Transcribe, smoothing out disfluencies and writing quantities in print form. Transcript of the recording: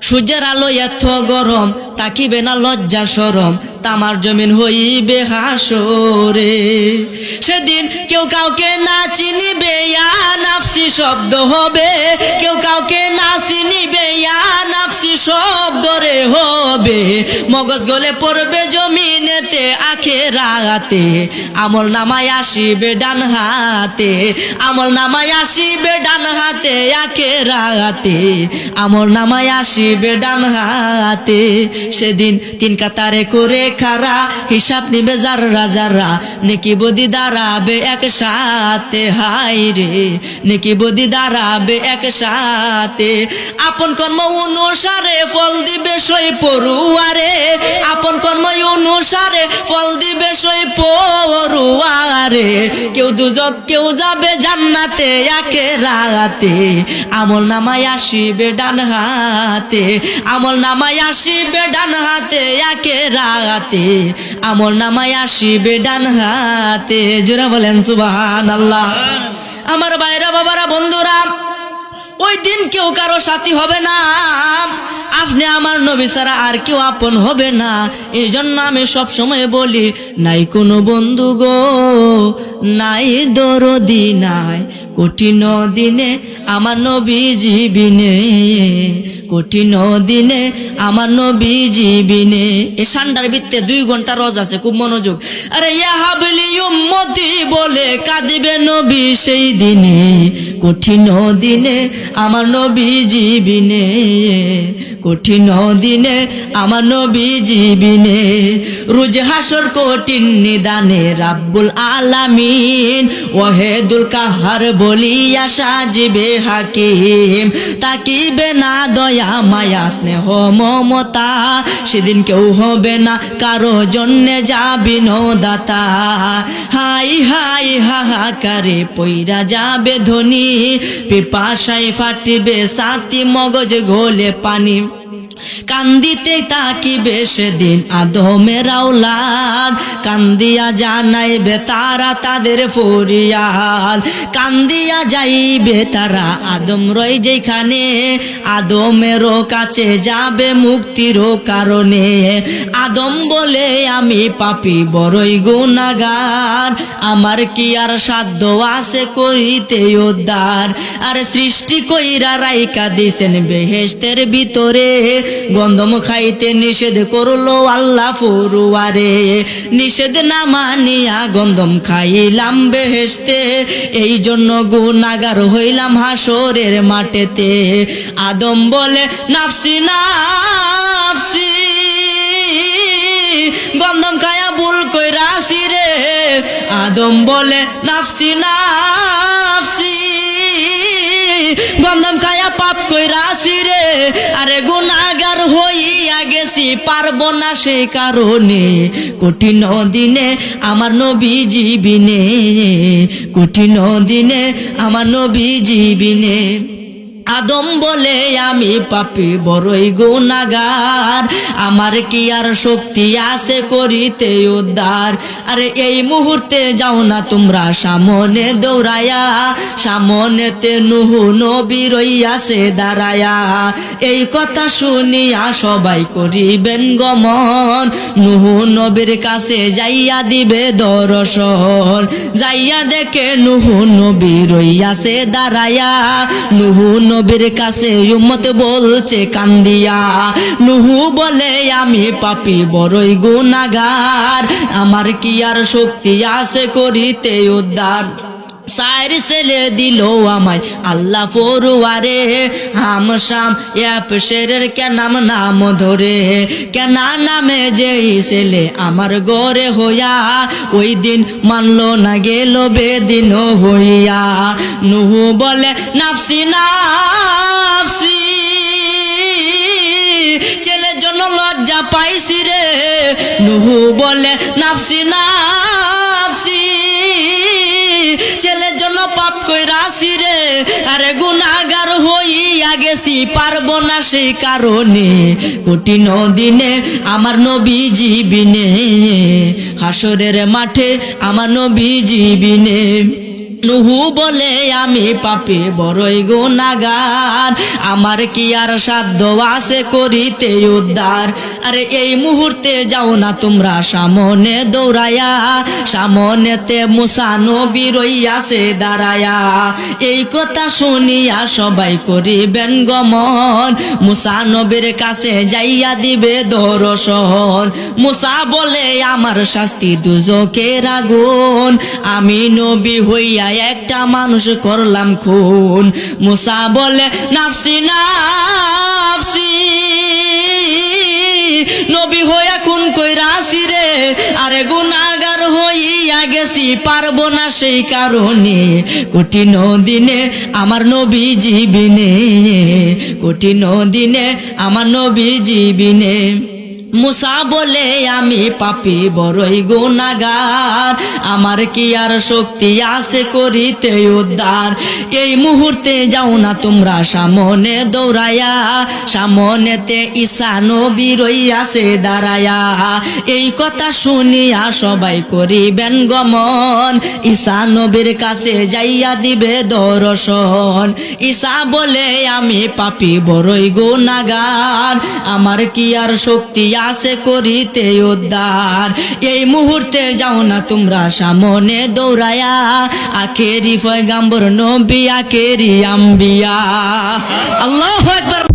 সূর্যের আলো এত গরম, তাকিবে না লজ্জা শরম, তামার জমিন হইবে হাসরে। সেদিন কেউ কাউকে না চিনিবে, ইয়া নাফসি শব্দ হবে, কেউ কাউকে না চিনিবে, ইয়া নাফসি শব্দ রে হবে। মগজ গলে পড়বে জমিনেতে আখেরাতে, আমল নামায় আসিবে ডান হাতে, আমল নামায় আসিবে ডান হাতে, আখেরাতে আমল নামায় আসিবে ডান হাতে। সেদিন তিন কাতারে করে খারা, হিসাব নিবে যারা যারা, নেকি বদি দাঁড়াবে একসাথে। হাই রে নেকি বদি দাঁড়াবে একসাথে। আপন কর্ম অনুসারে ফল দিবে সই পড়ুয়ারে, আপন কর্ম অনুসারে ফল দিবে সই পড়ুয়ারে। কেউ দুজক কেউ যাবে জান্নাতে আখেরাতে, আমল নামায় আসিবে ডান হাতে, আমল নামায় আসিবে ডান হাতে আখেরাতে, আমল নামায় আসিবে ডান হাতে। জোরে বলেন সুবহানাল্লাহ। আমার ভাইরা বাবারা বন্ধুরা, ওই দিন কেউ কারো সাথী হবে না, আপনি আমার নবী ছাড়া আর কেউ আপন হবে না। এই জন্য আমি সব সময় বলি, নাই কোনো বন্ধু গো, নাই দরদি, নাই কঠিন দিনে আমার নবীজি বিনে, কঠিন দিনে আমার নবীজি বিনে। এই সান্ডার ভিত্তে 2 ঘন্টা রোজ আছে, খুব মনোযোগ। আরে ইয়া হাবলি উম্মতি বলে কাঁদিবে নবী সেই দিনে, কঠিন দিনে আমার নবীজি বিনে, কঠিন দিনে আমার নবীজি বিনে। রোজ হাসর কঠিন নিদানে রাব্বুল আলামিন ওয়াহিদুল কাহার বলিয়া সাজিবে হাকিম। তাকিবে না দয়া মায়া স্নেহ মমতা, সেদিন কেউ হবে না কারো জন্যে যাবি দাতা। হাই হাই হাহাকারে পইরা যাবে ধনী, পিপাসায় ফাটিবে সাথী মগজ ঘোলে পানি। কান্দিতে তাকিবে সেদিন আদমের আওলাদ, কান্দিয়া জানাইবে তারা তাদের ফরিয়াদ। কান্দিয়া যাইবে তারা আদম রই যেখানে, আদমেরও কাছে যাবে মুক্তির কারণে। আদম বলে আমি পাপী বড়ই গুনাহগার, আমার কি আর সাধ্য আছে করিতে উদ্ধার। আর সৃষ্টি কইরা রাইকা দিছেন বেহেশতের ভিতরে, গন্ধম খাইতে নিষেধ করলো আল্লাহ ফুরুয়ারে। নিষেধ না মানিয়া গন্ধম খাইলাম বেহেশতে, এই জন্য গুনাহগার হইলাম হাসরের মাঠেতে। আদম বলে নাফসি নাফসি, গন্ধম খায়া ভুল কইরাছি রে। আদম বলে নাফসি নাফসি, গন্ধম খায়া পাপ কইরাছি রে। আরে গুনাহগার হইয়া গেছি, পারবো না সেই কারণে, কঠিন দিনে আমার নবীজি বিনে, কঠিন দিনে আমার নবীজি বিনে। আদম বলে আমি পাপী বড়ই গুনাহগার, আমার কি আর শক্তি আছে করিতে উদ্ধার। আরে এই মুহূর্তে যাও না তোমরা সামনে দৌড়ায়া, সামনেতে নূহ নবী রইয়াছে দাঁড়ায়া। এই কথা শুনিয়া সবাই করিবেন গমন, নূহ নবীর কাছে যাইয়া দিবে দর্শন। যাইয়া দেখে নূহ নবী রইয়াছে দাঁড়ায়া, নূহ নবীর কাছে উম্মত বলছে কান্দিয়া। নূহ বলে আমি পাপী বড়ই গুনাহগার, আমার কি আর শক্তি আছে করিতে উদ্ধার। সাইর ছেলে দিল আমায় আল্লাহ ফরুয়ারে, হামশাম ইয়াপশেরের কেনাম নাম ধরে। কেনা নামে যেই ছেলে আমার গড়ে হইয়া, ওই দিন মানলো না গেল বেদিন হইয়া। নূহ বলে নাফসি নাফসি, ছেলের জন্য লজ্জা পাইছি রে। নূহ বলে নাফসি নাফসি, ছেলের জন্য পাপ কইরাছি রে। আরে গুনাহগার হইয়া গেছি, পারবো না সেই কারণে, কঠিন দিনে আমার নবীজি বিনে, হাসরের মাঠে আমার নবীজি বিনে। নুহু বলে আমি পাপী বড়ই গুনাহগার, আমার কি আর সাধ্য আছে করিতে উদ্ধার। আরে এই মুহূর্তে যাও না তোমরা সামনে দৌড়ায়া, সামনেতে মুসা নবী রইয়াছে দাঁড়ায়া। এই কথা শুনিয়া সবাই করিবেন গমন, মুসা নবীর কাছে যাইয়া দিবে দর্শন। মুসা বলে আমার শাস্তি দুজকের আগুন, আমি নবী হইয়া একটা মানুষ করলাম খুন। মুসা বলে নাফসি নাফসি, নবী হইয়া খুন কইরাছি রে, আরে গুনাহগার হইয়া গেছি পারবো না সেই কারণে, কঠিন দিনে আমার নবী জীবিনে, কঠিন দিনে আমার নবী জীবিনে। মুসা বলে আমি পাপী বড়ই গুনাহগার, আমার কি আর শক্তি আছে করিতে উদ্ধার। এই মুহূর্তে যাও না তোমরা সামনে দৌড়ায়া, সামনেতে ঈসা নবী রইয়াছে দাঁড়ায়া। এই কথা শুনিয়া সবাই করিবেন গমন, ঈসা নবীর কাছে যাইয়া দিবে দর্শন। ঈসা বলে আমি পাপী বড়ই গুনাহগার, আমার কি আর শক্তি আছে করিতে উদ্ধার। এই মুহূর্তে যাও না তোমরা সামনে দৌড়ায়া, আখেরি পয়গাম্বর নবী আখেরি আম্বিয়া। আল্লাহু আকবার।